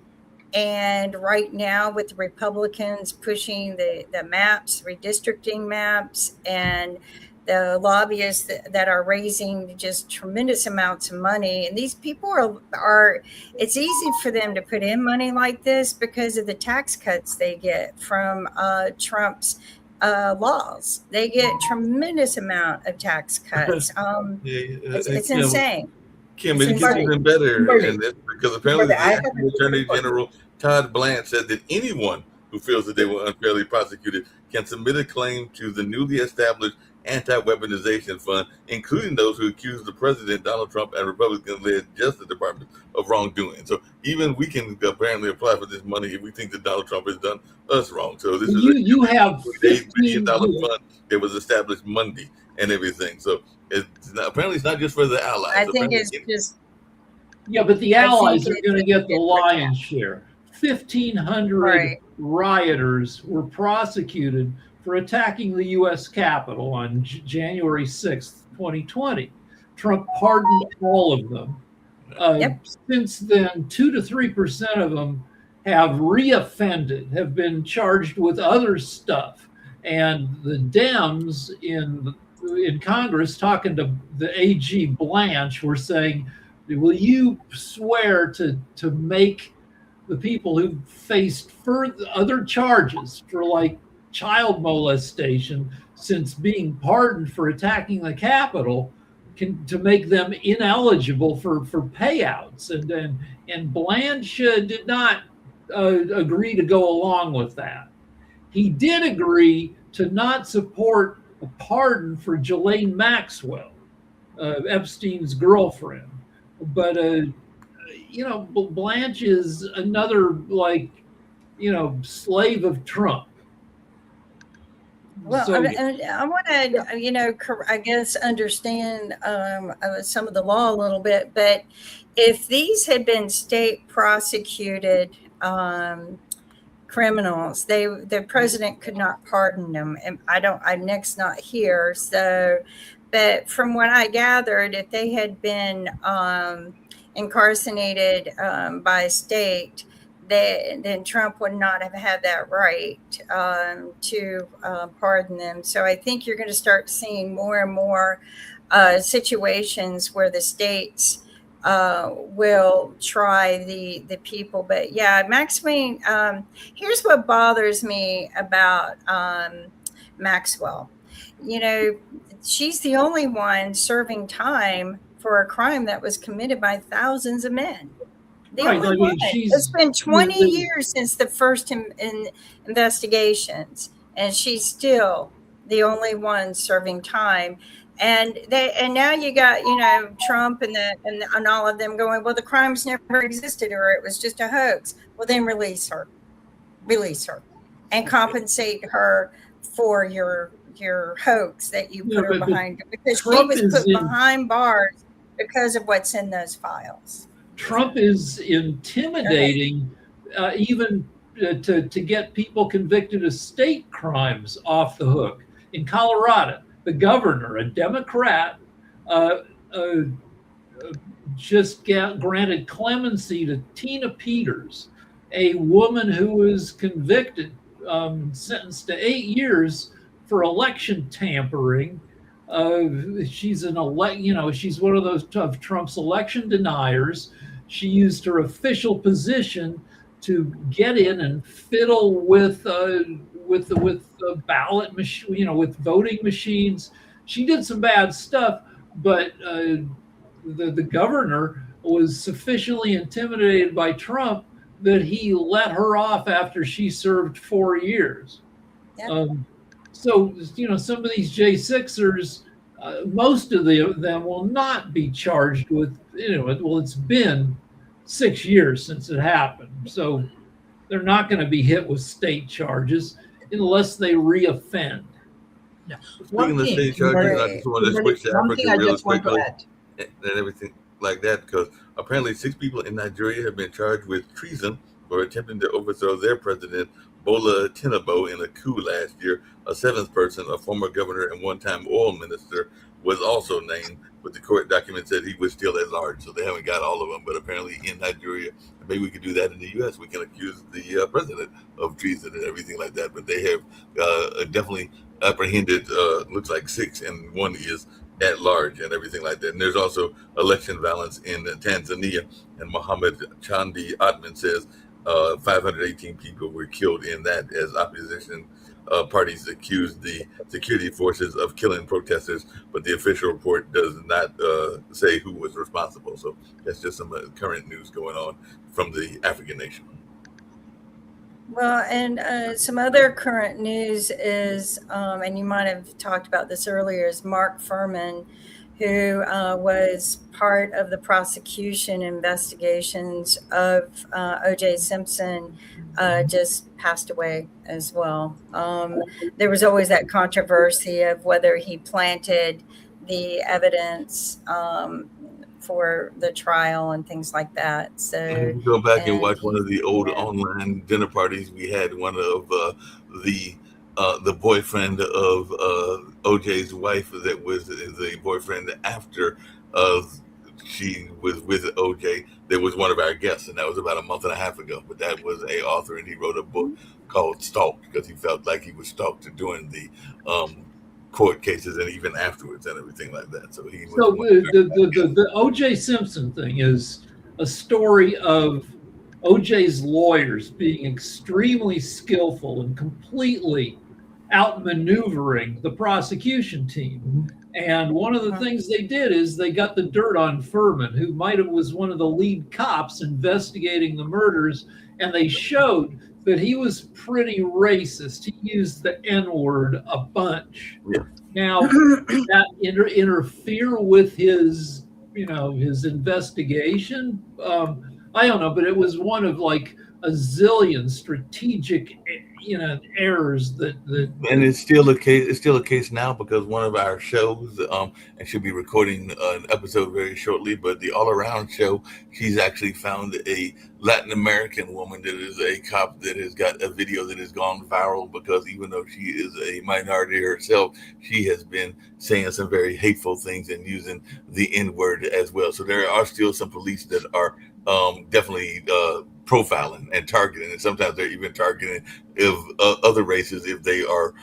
And right now, with the Republicans pushing the maps, redistricting maps, and the lobbyists that are raising just tremendous amounts of money, and these people are it's easy for them to put in money like this because of the tax cuts they get from Trump's laws. They get tremendous amount of tax cuts. It's Kim, insane. Kim, It's it gets insane. even better, Kimberly, and that's because apparently Kimberly, I the have a acting question Attorney for you. General Todd Blanche said that anyone who feels that they were unfairly prosecuted can submit a claim to the newly established anti-weaponization fund, including those who accuse the president, Donald Trump, and Republican-led Justice Department of wrongdoing. So even we can apparently apply for this money if we think that Donald Trump has done us wrong. So this is You have $8 billion 15. fund that was established Monday and everything. So apparently it's not just for the allies. I think Apparently, it's just. Yeah, but the I think Allies are going to get the it's lion's share. 1,500 right. rioters were prosecuted for attacking the U.S. Capitol on January 6th, 2020. Trump pardoned all of them. Yep. Since then, 2 to 3% of them have reoffended, have been charged with other stuff. And the Dems in Congress, talking to the AG Blanche, were saying, will you swear to make the people who faced further other charges for like child molestation since being pardoned for attacking the Capitol to make them ineligible for payouts? And Blanche did not agree to go along with that. He did agree to not support a pardon for Ghislaine Maxwell, Epstein's girlfriend. But Blanche is another slave of Trump. Well, So- I want to, I guess, understand some of the law a little bit. But if these had been state prosecuted criminals, the president could not pardon them. And Nick's not here, so. But from what I gathered, if they had been incarcerated by a state, then Trump would not have had that right to pardon them. So I think you're going to start seeing more and more situations where the states will try the people. But yeah, Maxine, here's what bothers me about Maxwell. She's the only one serving time for a crime that was committed by thousands of men. The only one. It's been 20 years since the first investigations, and she's still the only one serving time. And now you got Trump and all of them going, well, the crimes never existed, or it was just a hoax. Well, then release her, and compensate her for your hoax that you put her behind, because Trump she was put behind bars because of what's in those files. Trump is intimidating even to get people convicted of state crimes off the hook. In Colorado, the governor, a Democrat, just granted clemency to Tina Peters, a woman who was convicted, sentenced to 8 years for election tampering. She's she's one of those of Trump's election deniers. She used her official position to get in and fiddle with the ballot machine, with voting machines. She did some bad stuff, but the governor was sufficiently intimidated by Trump that he let her off after she served 4 years. Yep. So, some of these J6ers, most of them will not be charged with, well, it's been 6 years since it happened. So they're not going to be hit with state charges unless they reoffend. Yeah. Speaking of state charges, I just want to switch to Africa really quickly and everything like that, because apparently 6 people in Nigeria have been charged with treason for attempting to overthrow their president, Bola Tinubu, in a coup last year. A 7th person, a former governor and one-time oil minister, was also named, but the court document said he was still at large, so they haven't got all of them. But apparently in Nigeria, maybe we could do that in the U.S. We can accuse the president of treason and everything like that, but they have definitely apprehended, looks like 6, and 1 is at large and everything like that. And there's also election violence in Tanzania, and Mohammed Chandi Atman says 518 people were killed in that as opposition parties accused the security forces of killing protesters, but the official report does not say who was responsible. So that's just some current news going on from the African nation. Well, and some other current news is, and you might have talked about this earlier, is Mark Furman, who was part of the prosecution investigations of O.J. Simpson, just passed away as well. There was always that controversy of whether he planted the evidence for the trial and things like that. So if you go back and watch one he's, of the old online dinner parties we had, one of the boyfriend of OJ's wife, that was the boyfriend after she was with OJ, that was one of our guests, and that was about a month and a half ago. But that was a author, and he wrote a book called Stalked, because he felt like he was stalked during the court cases and even afterwards and everything like that. So he was So the O.J. Simpson thing is a story of O.J.'s lawyers being extremely skillful and completely outmaneuvering the prosecution team. And one of the things they did is they got the dirt on Furman, who was one of the lead cops investigating the murders, and they showed that he was pretty racist. He used the N-word a bunch. Yeah. Now, that interfere with his investigation? I don't know, but it was one of like a zillion strategic, errors that and it's still a case. It's still a case now, because one of our shows, and she'll be recording an episode very shortly. But the All Around show, she's actually found a Latin American woman that is a cop that has got a video that has gone viral, because even though she is a minority herself, she has been saying some very hateful things and using the N-word as well. So there are still some police that are definitely profiling and targeting, and sometimes they're even targeting other races if they are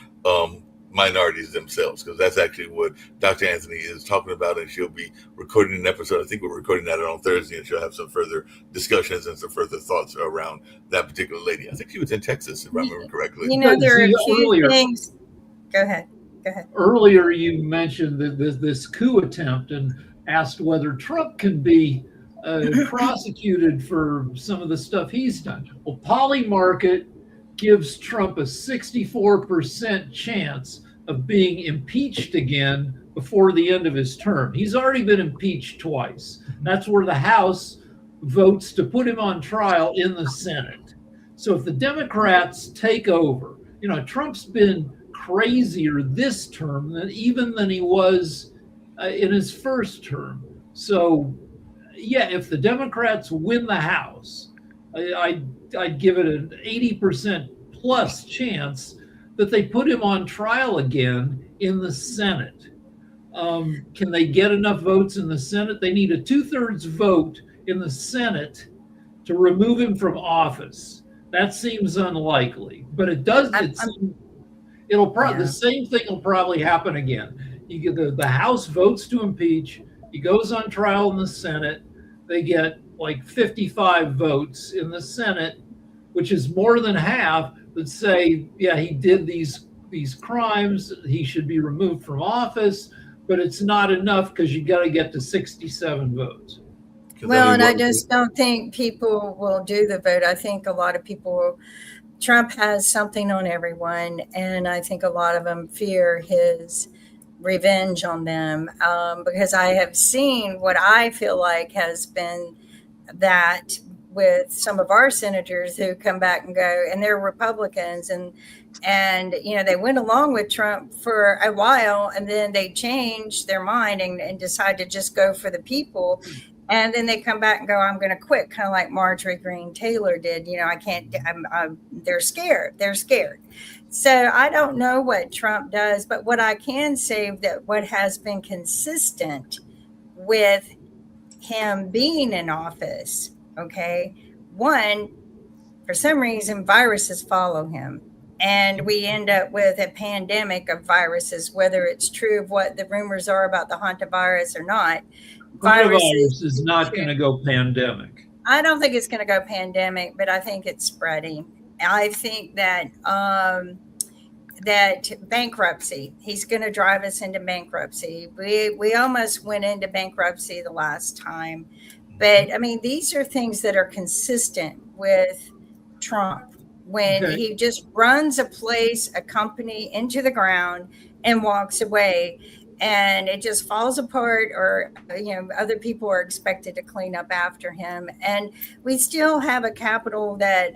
minorities themselves, because that's actually what Dr. Anthony is talking about, and she'll be recording an episode. I think we're recording that on Thursday, and she'll have some further discussions and some further thoughts around that particular lady. I think she was in Texas, if I remember correctly. There are a few things. Go ahead. Earlier, you mentioned this coup attempt and asked whether Trump can be prosecuted for some of the stuff he's done. Well, Polymarket gives Trump a 64% chance of being impeached again before the end of his term. He's already been impeached twice. That's where the House votes to put him on trial in the Senate. So if the Democrats take over, Trump's been crazier this term than he was in his first term. So yeah, if the Democrats win the House, I'd give it an 80% plus chance that they put him on trial again in the Senate. Can they get enough votes in the Senate? They need a 2/3 vote in the Senate to remove him from office. That seems unlikely, but it does. The same thing will probably happen again. You get the House votes to impeach. He goes on trial in the Senate. They get like 55 votes in the Senate, which is more than half, that say, yeah, he did these crimes. He should be removed from office, but it's not enough because you got to get to 67 votes. Well, and I just don't think people will do the vote. I think a lot of people, Trump has something on everyone, and I think a lot of them fear his revenge on them, because I have seen what I feel like has been that with some of our senators who come back and go, and they're Republicans, and they went along with Trump for a while, and then they changed their mind and decide to just go for the people. And then they come back and go, I'm going to quit, kind of like Marjorie Greene Taylor did. I can't, they're scared. So I don't know what Trump does, but what I can say that what has been consistent with him being in office, okay, one, for some reason, viruses follow him. And we end up with a pandemic of viruses, whether it's true of what the rumors are about the hantavirus or not. Coronavirus is not going to go pandemic. I don't think it's going to go pandemic, but I think it's spreading. I think that that bankruptcy. He's going to drive us into bankruptcy. We almost went into bankruptcy the last time, but I mean, these are things that are consistent with Trump when Okay. he just runs a place, a company into the ground and walks away. And it just falls apart, or other people are expected to clean up after him. And we still have a Capitol that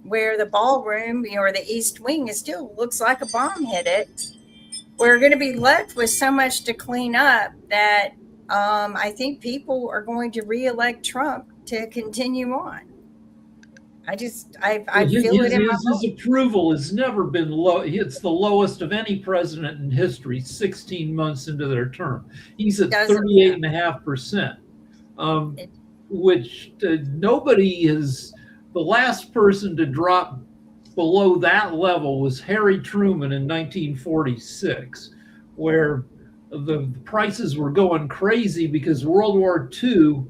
where the ballroom, or the East Wing, it still looks like a bomb hit it. We're going to be left with so much to clean up that I think people are going to reelect Trump to continue on. I feel it in my His approval has never been low. It's the lowest of any president in history, 16 months into their term. He's at 38.5%, which nobody is. The last person to drop below that level was Harry Truman in 1946, where the prices were going crazy because World War II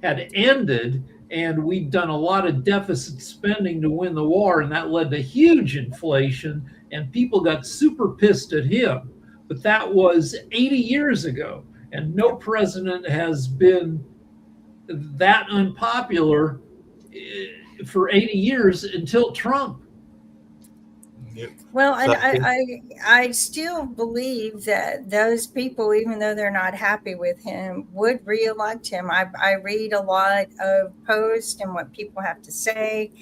had ended and we'd done a lot of deficit spending to win the war, and that led to huge inflation, and people got super pissed at him. But that was 80 years ago, and no president has been that unpopular for 80 years until Trump. Well, and I still believe that those people, even though they're not happy with him, would reelect him. I read a lot of posts and what people have to say,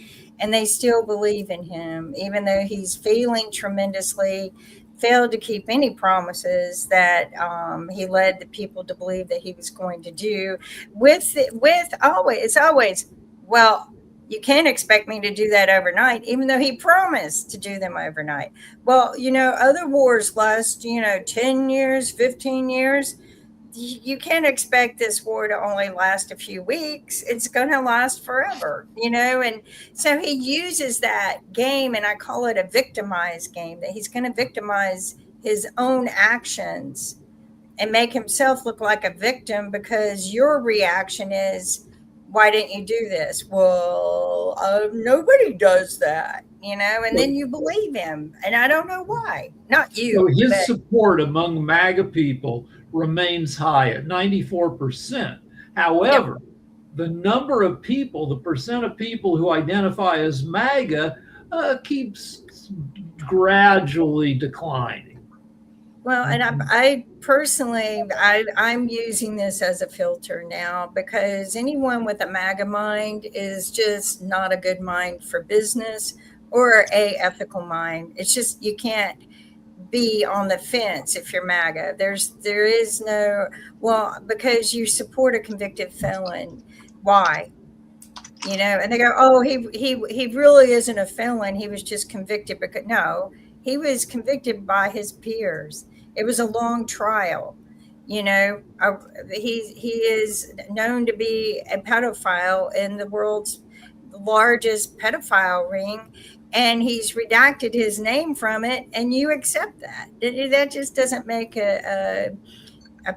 and they still believe in him, even though he's failing tremendously, failed to keep any promises that he led the people to believe that he was going to do. With always, it's always, well, you can't expect me to do that overnight, even though he promised to do them overnight. Well, other wars last, 10 years, 15 years. You can't expect this war to only last a few weeks. It's going to last forever, and so he uses that game, and I call it a victimized game, that he's going to victimize his own actions and make himself look like a victim because your reaction is, why didn't you do this? Well, nobody does that, and then you believe him. And I don't know why. Not you. So his support among MAGA people remains high at 94%. However, the number of people, the percent of people who identify as MAGA keeps gradually declining. Well, and I personally, I'm using this as a filter now, because anyone with a MAGA mind is just not a good mind for business or a ethical mind. It's just, you can't be on the fence if you're MAGA. There is no, well, because you support a convicted felon. Why? And they go, oh, he really isn't a felon. He was just convicted because, no, he was convicted by his peers. It was a long trial. He is known to be a pedophile in the world's largest pedophile ring, and he's redacted his name from it, and you accept that. That just doesn't make a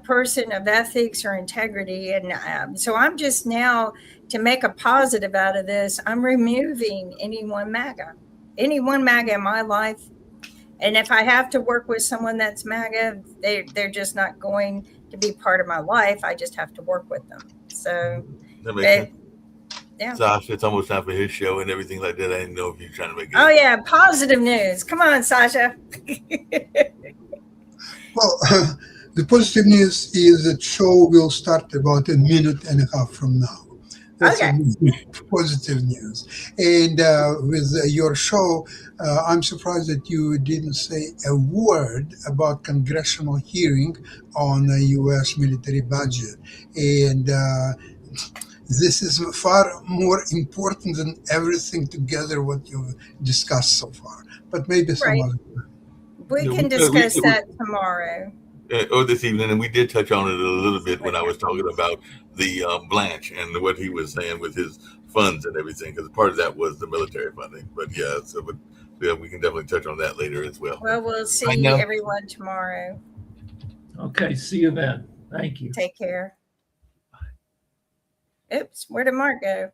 person of ethics or integrity. And so I'm just now, to make a positive out of this, I'm removing any one MAGA in my life. And if I have to work with someone that's MAGA, they're just not going to be part of my life. I just have to work with them. So that makes sense. Yeah. Sasha, it's almost time for his show and everything like that. I didn't know if you're trying to make it. Oh, yeah. Positive news. Come on, Sasha. Well, the positive news is that show will start about a minute and a half from now. That's positive news. And with your show, I'm surprised that you didn't say a word about congressional hearing on the U.S. military budget. And this is far more important than everything together what you've discussed so far. But maybe some other time. We can discuss that tomorrow. Or this evening, and we did touch on it a little bit when I was talking about the Blanche and what he was saying with his funds and everything, because part of that was the military funding. But yeah, we can definitely touch on that later as well. Well, we'll see everyone tomorrow. Okay, see you then. Thank you. Take care. Oops, where did Mark go?